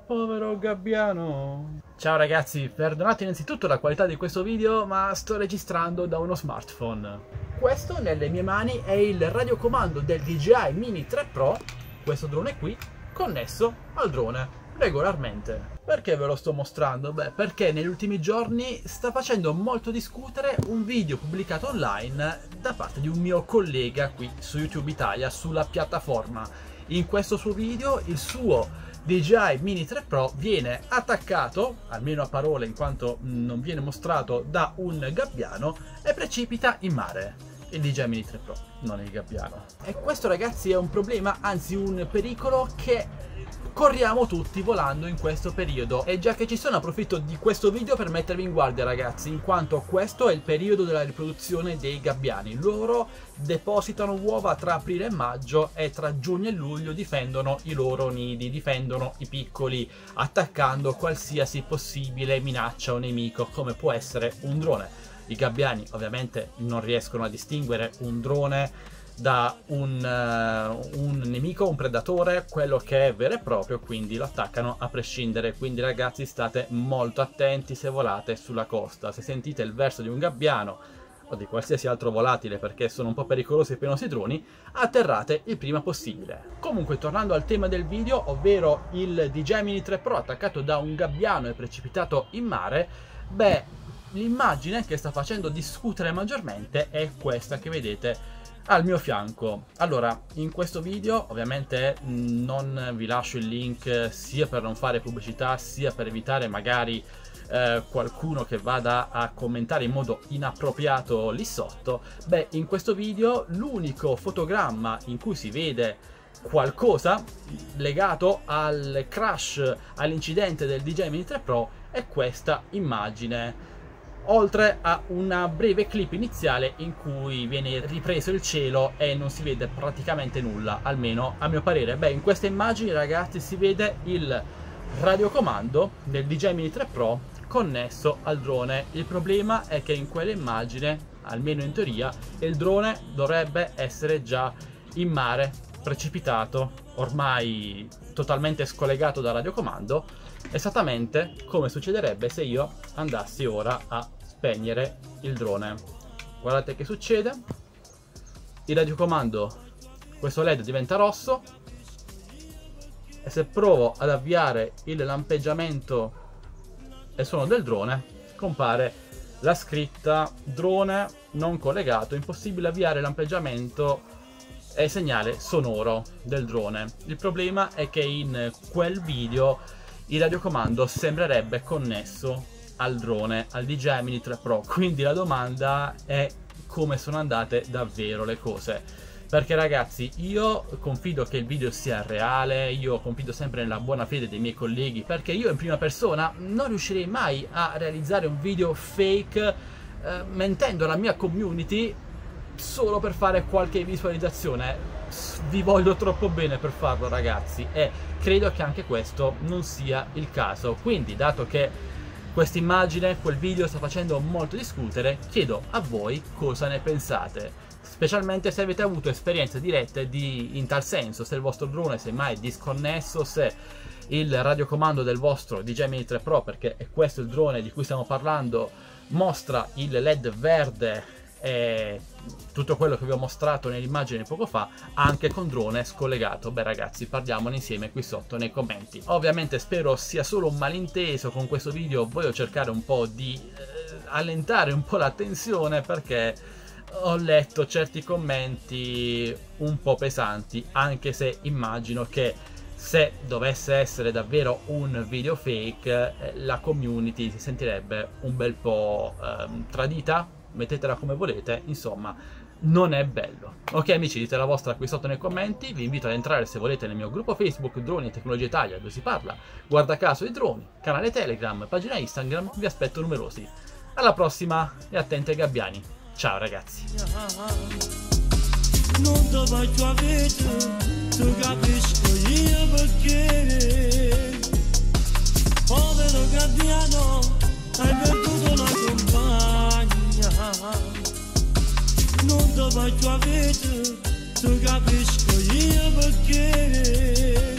Povero gabbiano. Ciao ragazzi, perdonate innanzitutto la qualità di questo video, ma sto registrando da uno smartphone. Questo nelle mie mani è il radiocomando del DJI Mini 3 Pro, questo drone qui, connesso al drone regolarmente. Perché ve lo sto mostrando? Beh, perché negli ultimi giorni sta facendo molto discutere un video pubblicato online da parte di un mio collega qui su YouTube Italia, sulla piattaforma. In questo suo video il suo DJI Mini 3 Pro viene attaccato, almeno a parole in quanto non viene mostrato, da un gabbiano e precipita in mare. Il DJI Mini 3 Pro, non il gabbiano. E questo ragazzi è un problema, anzi un pericolo che corriamo tutti volando in questo periodo. E già che ci sono, approfitto di questo video per mettervi in guardia ragazzi, in quanto questo è il periodo della riproduzione dei gabbiani. Loro depositano uova tra aprile e maggio e tra giugno e luglio difendono i loro nidi, difendono i piccoli, attaccando qualsiasi possibile minaccia o nemico come può essere un drone. I gabbiani ovviamente non riescono a distinguere un drone da un nemico, un predatore, quello che è vero e proprio, quindi lo attaccano a prescindere. Quindi ragazzi state molto attenti se volate sulla costa, se sentite il verso di un gabbiano o di qualsiasi altro volatile, perché sono un po' pericolosi per i nostri droni, atterrate il prima possibile. Comunque, tornando al tema del video, ovvero il DJI Mini 3 Pro attaccato da un gabbiano e precipitato in mare, beh, l'immagine che sta facendo discutere maggiormente è questa che vedete al mio fianco. Allora, in questo video ovviamente non vi lascio il link, sia per non fare pubblicità, sia per evitare magari qualcuno che vada a commentare in modo inappropriato lì sotto. Beh, in questo video l'unico fotogramma in cui si vede qualcosa legato al crash, all'incidente del DJI Mini 3 Pro è questa immagine, oltre a una breve clip iniziale in cui viene ripreso il cielo e non si vede praticamente nulla, almeno a mio parere. Beh, in queste immagini ragazzi si vede il radiocomando del DJI Mini 3 Pro connesso al drone. Il problema è che in quell'immagine, almeno in teoria, il drone dovrebbe essere già in mare, precipitato, ormai totalmente scollegato dal radiocomando, esattamente come succederebbe se io andassi ora a spegnere il drone. Guardate che succede: il radiocomando, questo LED diventa rosso, e se provo ad avviare il lampeggiamento e suono del drone, compare la scritta drone non collegato, impossibile avviare lampeggiamento e segnale sonoro del drone. Il problema è che in quel video il radiocomando sembrerebbe connesso al drone, al DJI Mini 3 Pro, quindi la domanda è come sono andate davvero le cose. Perché ragazzi, io confido che il video sia reale, io confido sempre nella buona fede dei miei colleghi, perché io in prima persona non riuscirei mai a realizzare un video fake mentendo alla mia community solo per fare qualche visualizzazione. Vi voglio troppo bene per farlo ragazzi, e credo che anche questo non sia il caso. Quindi, dato che questa immagine, quel video sta facendo molto discutere, chiedo a voi cosa ne pensate, specialmente se avete avuto esperienze dirette in tal senso, se il vostro drone semmai è disconnesso, se il radiocomando del vostro DJI Mini 3 Pro, perché è questo il drone di cui stiamo parlando, mostra il LED verde e tutto quello che vi ho mostrato nell'immagine poco fa, anche con drone scollegato. Beh ragazzi, parliamone insieme qui sotto nei commenti. Ovviamente spero sia solo un malinteso con questo video, voglio cercare un po' di allentare un po' la tensione, perché ho letto certi commenti un po' pesanti, anche se immagino che se dovesse essere davvero un video fake la community si sentirebbe un bel po' tradita, mettetela come volete, insomma non è bello. Ok amici, dite la vostra qui sotto nei commenti, vi invito ad entrare se volete nel mio gruppo Facebook Droni e Tecnologia Italia, dove si parla guarda caso di droni, canale Telegram, pagina Instagram, vi aspetto numerosi. Alla prossima e attenti ai gabbiani. Ciao ragazzi. Non ti faccio avere, tu capisco io perché. Povero gabbiano, hai perduto la compagna. Non ti faccio avere, tu capisco io perché.